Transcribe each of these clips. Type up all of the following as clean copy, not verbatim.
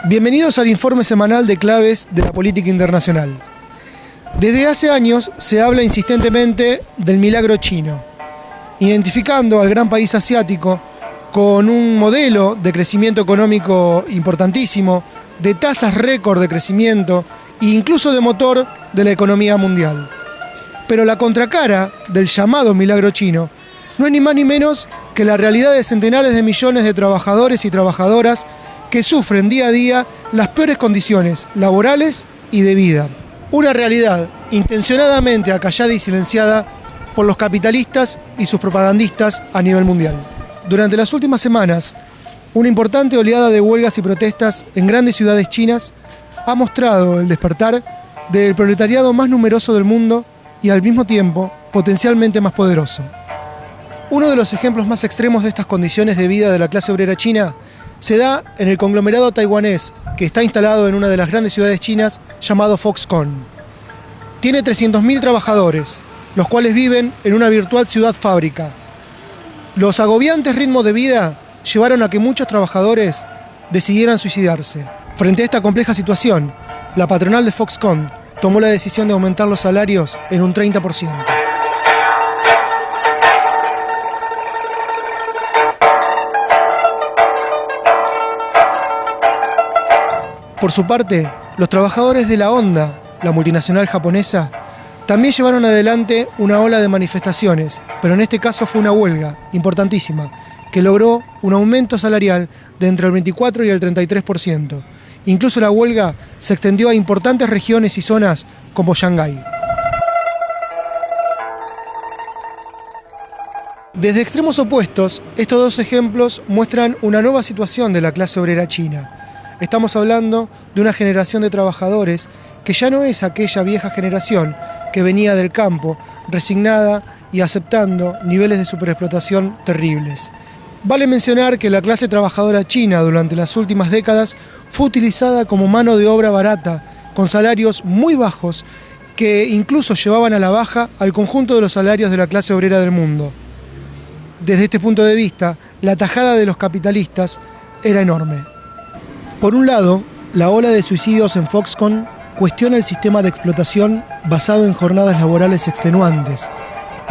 Bienvenidos al informe semanal de claves de la política internacional. Desde hace años se habla insistentemente del milagro chino, identificando al gran país asiático con un modelo de crecimiento económico importantísimo, de tasas récord de crecimiento e incluso de motor de la economía mundial. Pero la contracara del llamado milagro chino no es ni más ni menos que la realidad de centenares de millones de trabajadores y trabajadoras que sufren día a día las peores condiciones laborales y de vida. Una realidad intencionadamente acallada y silenciada por los capitalistas y sus propagandistas a nivel mundial. Durante las últimas semanas, una importante oleada de huelgas y protestas en grandes ciudades chinas ha mostrado el despertar del proletariado más numeroso del mundo y al mismo tiempo potencialmente más poderoso. Uno de los ejemplos más extremos de estas condiciones de vida de la clase obrera china se da en el conglomerado taiwanés que está instalado en una de las grandes ciudades chinas llamado Foxconn. Tiene 300.000 trabajadores, los cuales viven en una virtual ciudad fábrica. Los agobiantes ritmos de vida llevaron a que muchos trabajadores decidieran suicidarse. Frente a esta compleja situación, la patronal de Foxconn tomó la decisión de aumentar los salarios en un 30%. Por su parte, los trabajadores de la Honda, la multinacional japonesa, también llevaron adelante una ola de manifestaciones, pero en este caso fue una huelga importantísima, que logró un aumento salarial de entre el 24 y el 33%. Incluso la huelga se extendió a importantes regiones y zonas como Shanghái. Desde extremos opuestos, estos dos ejemplos muestran una nueva situación de la clase obrera china. Estamos hablando de una generación de trabajadores que ya no es aquella vieja generación que venía del campo, resignada y aceptando niveles de superexplotación terribles. Vale mencionar que la clase trabajadora china durante las últimas décadas fue utilizada como mano de obra barata, con salarios muy bajos que incluso llevaban a la baja al conjunto de los salarios de la clase obrera del mundo. Desde este punto de vista, la tajada de los capitalistas era enorme. Por un lado, la ola de suicidios en Foxconn cuestiona el sistema de explotación basado en jornadas laborales extenuantes,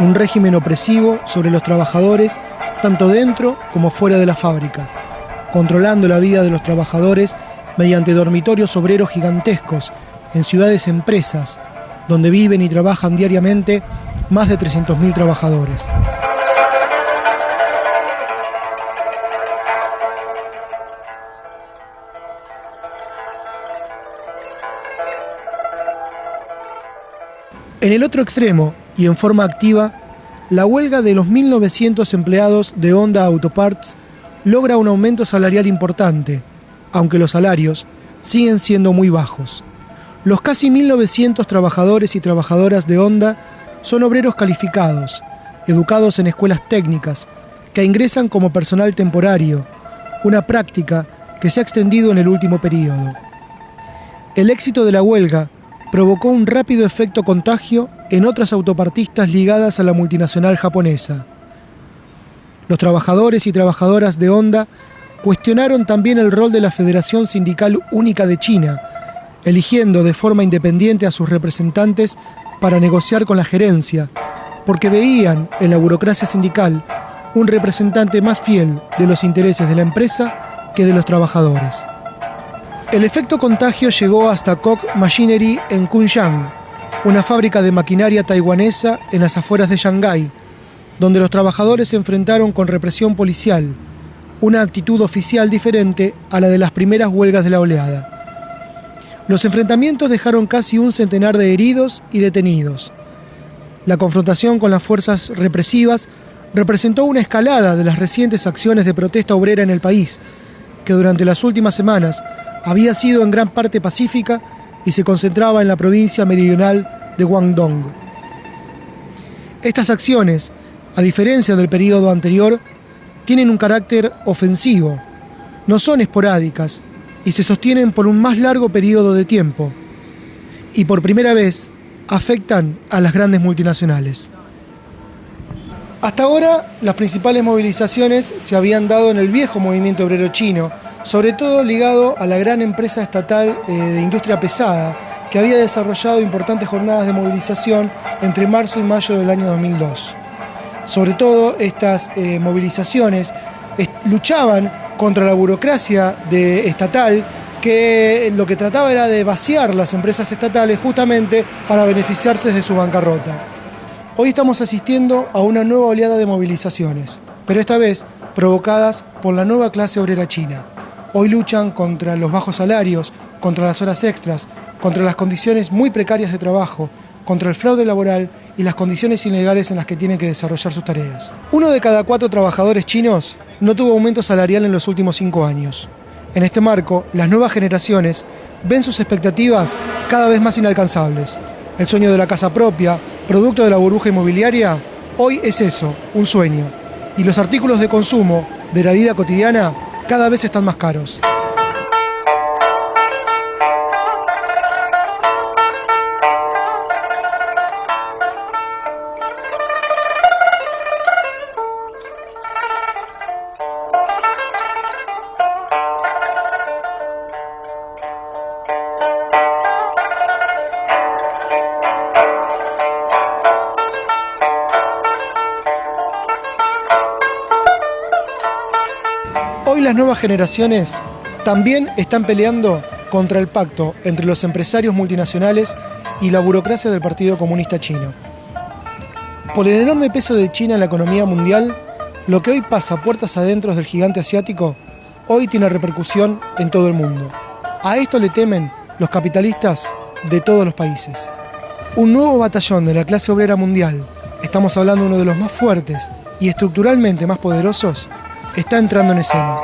un régimen opresivo sobre los trabajadores tanto dentro como fuera de la fábrica, controlando la vida de los trabajadores mediante dormitorios obreros gigantescos en ciudades empresas, donde viven y trabajan diariamente más de 300.000 trabajadores. En el otro extremo, y en forma activa, la huelga de los 1.900 empleados de Honda Auto Parts logra un aumento salarial importante, aunque los salarios siguen siendo muy bajos. Los casi 1.900 trabajadores y trabajadoras de Honda son obreros calificados, educados en escuelas técnicas, que ingresan como personal temporario, una práctica que se ha extendido en el último periodo. El éxito de la huelga provocó un rápido efecto contagio en otras autopartistas ligadas a la multinacional japonesa. Los trabajadores y trabajadoras de Honda cuestionaron también el rol de la Federación Sindical Única de China, eligiendo de forma independiente a sus representantes para negociar con la gerencia, porque veían en la burocracia sindical un representante más fiel de los intereses de la empresa que de los trabajadores. El efecto contagio llegó hasta Koch Machinery en Kunshan, una fábrica de maquinaria taiwanesa en las afueras de Shanghái, donde los trabajadores se enfrentaron con represión policial, una actitud oficial diferente a la de las primeras huelgas de la oleada. Los enfrentamientos dejaron casi un centenar de heridos y detenidos. La confrontación con las fuerzas represivas representó una escalada de las recientes acciones de protesta obrera en el país, que durante las últimas semanas había sido en gran parte pacífica y se concentraba en la provincia meridional de Guangdong. Estas acciones, a diferencia del periodo anterior, tienen un carácter ofensivo, no son esporádicas y se sostienen por un más largo periodo de tiempo, y por primera vez afectan a las grandes multinacionales. Hasta ahora, las principales movilizaciones se habían dado en el viejo movimiento obrero chino, sobre todo ligado a la gran empresa estatal de industria pesada, que había desarrollado importantes jornadas de movilización entre marzo y mayo del año 2002. Sobre todo, estas movilizaciones luchaban contra la burocracia estatal, que lo que trataba era de vaciar las empresas estatales justamente para beneficiarse de su bancarrota. Hoy estamos asistiendo a una nueva oleada de movilizaciones, pero esta vez provocadas por la nueva clase obrera china. Hoy luchan contra los bajos salarios, contra las horas extras, contra las condiciones muy precarias de trabajo, contra el fraude laboral y las condiciones ilegales en las que tienen que desarrollar sus tareas. 1 de cada 4 trabajadores chinos no tuvo aumento salarial en los últimos 5 años. En este marco, las nuevas generaciones ven sus expectativas cada vez más inalcanzables. El sueño de la casa propia, producto de la burbuja inmobiliaria, hoy es eso, un sueño. Y los artículos de consumo de la vida cotidiana cada vez están más caros. Hoy las nuevas generaciones también están peleando contra el pacto entre los empresarios multinacionales y la burocracia del Partido Comunista Chino. Por el enorme peso de China en la economía mundial, lo que hoy pasa puertas adentro del gigante asiático, hoy tiene repercusión en todo el mundo. A esto le temen los capitalistas de todos los países. Un nuevo batallón de la clase obrera mundial, estamos hablando de uno de los más fuertes y estructuralmente más poderosos, está entrando en escena.